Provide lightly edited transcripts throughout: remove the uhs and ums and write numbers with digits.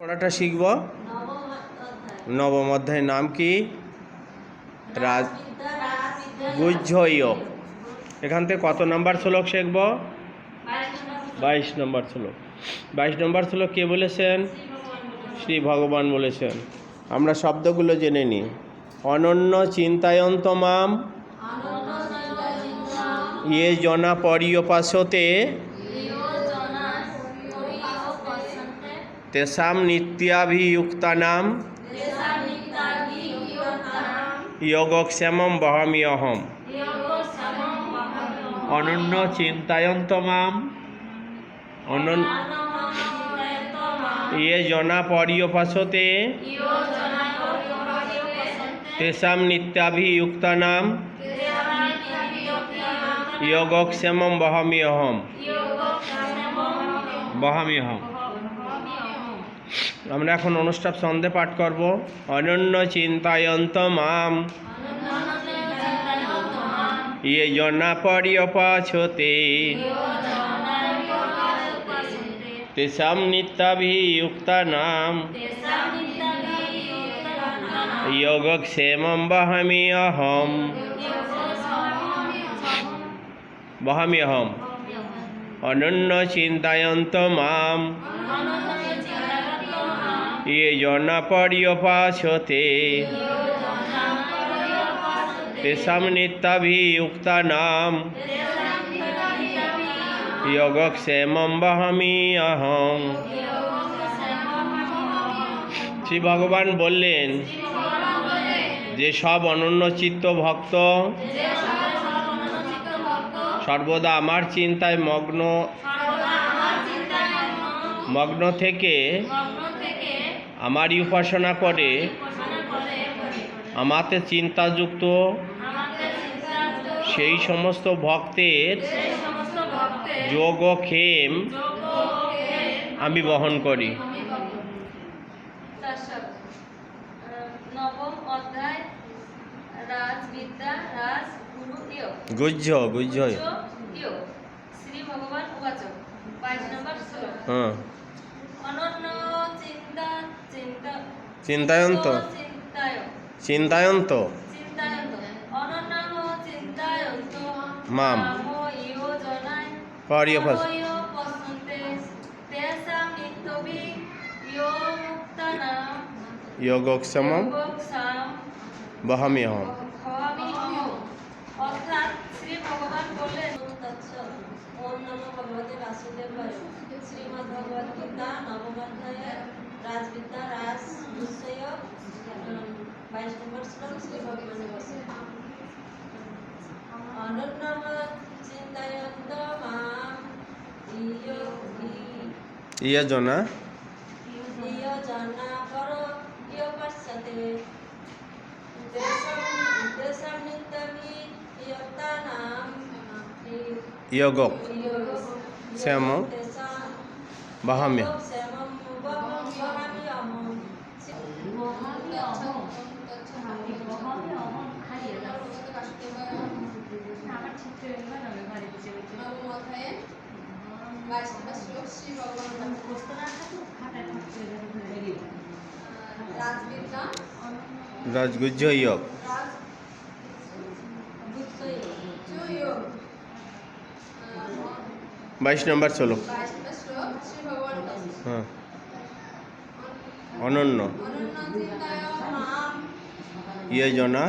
পড়াটা শিখব। নবম অধ্যায়ের নাম কি? গুহ্যয়োগ। এখান থেকে কত নম্বর শ্লোক শিখব? 22 নম্বর শ্লোক। 22 নম্বর শ্লোক কে বলেছেন? শ্রী ভগবান বলেছেন। আমরা শব্দগুলো জেনে নিই। অনন্য চিন্তায়ন্ত মাম ইয়ে জনা পর্যপাসতে তেষাং নিত্যাভিযুক্তানাং যোগক্ষেমং বহাম্যহম। অনন্য চিন্তায়ন্ত মাম ইয়ে জনা পর্যপাসতে তেষাং নিত্যাভিযুক্তানাং যোগক্ষেমং বহাম্যহম। আমরা এখন অনুষ্টাপ ছন্দে পাঠ করব। অনন্য চিন্তায়ন্ত মাম ইয়ে জনা পর্যপাসতে তেষাং নিত্যাভিযুক্তানাং যোগক্ষেমং বহাম্যহম। অনন্য চিন্তায়ন্ত মাম ইয়ে জনা পর্যপাসতে তেষাং নিত্যাভিযুক্তানাং যোগক্ষেমং বহাম্যহম। শ্রী ভগবান বললেন যে সব অনন্য চিত্ত ভক্ত সর্বদা আমার চিন্তায় মগ্ন থেকে আমারই উপাসনা করে আমাতে চিন্তাযুক্ত সেই সমস্ত ভক্তের যোগক্ষেম আমি বহন করি। নবম অধ্যায় রাজবিদ্যা রাজ গুরু যোগ। গুহ্য যোগ। শ্রী ভগবান উবাচ 22 নম্বর শ্লোক। অনন্য চিন্তায়ন্ত অনন্য চিন্তায়ন্ত মাম পর্যপাসতে তেষাং নিত্যাভিযুক্তানাং যোগক্ষেমং বহাম্যহম। অর্থাৎ শ্রী ভগবান বললেন ওম নমো ভগবতে বাসুদেবায়। শ্রীমদ্ ভগবদ গীতা নবম অধ্যায়ের রাজবিদ্যা রাজ গুহ্যয়োগ 22 নম্বর শ্লোক। শ্রী ভগবান বলেন অনন্য চিন্তায়ন্ত মাম ইয়ে জনা পর্যপাসতে তেষাং নিত্যাভিযুক্তানাং যোগক্ষেমং বহাম্যহম। রাজগুহ্যয়োগ 22 নম্বর শ্লোক। অনন্য ইয়ে জনা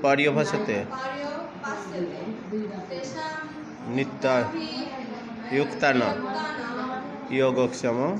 পর্যপাসতে নিত্যাভিযুক্তানাং যোগক্ষেমং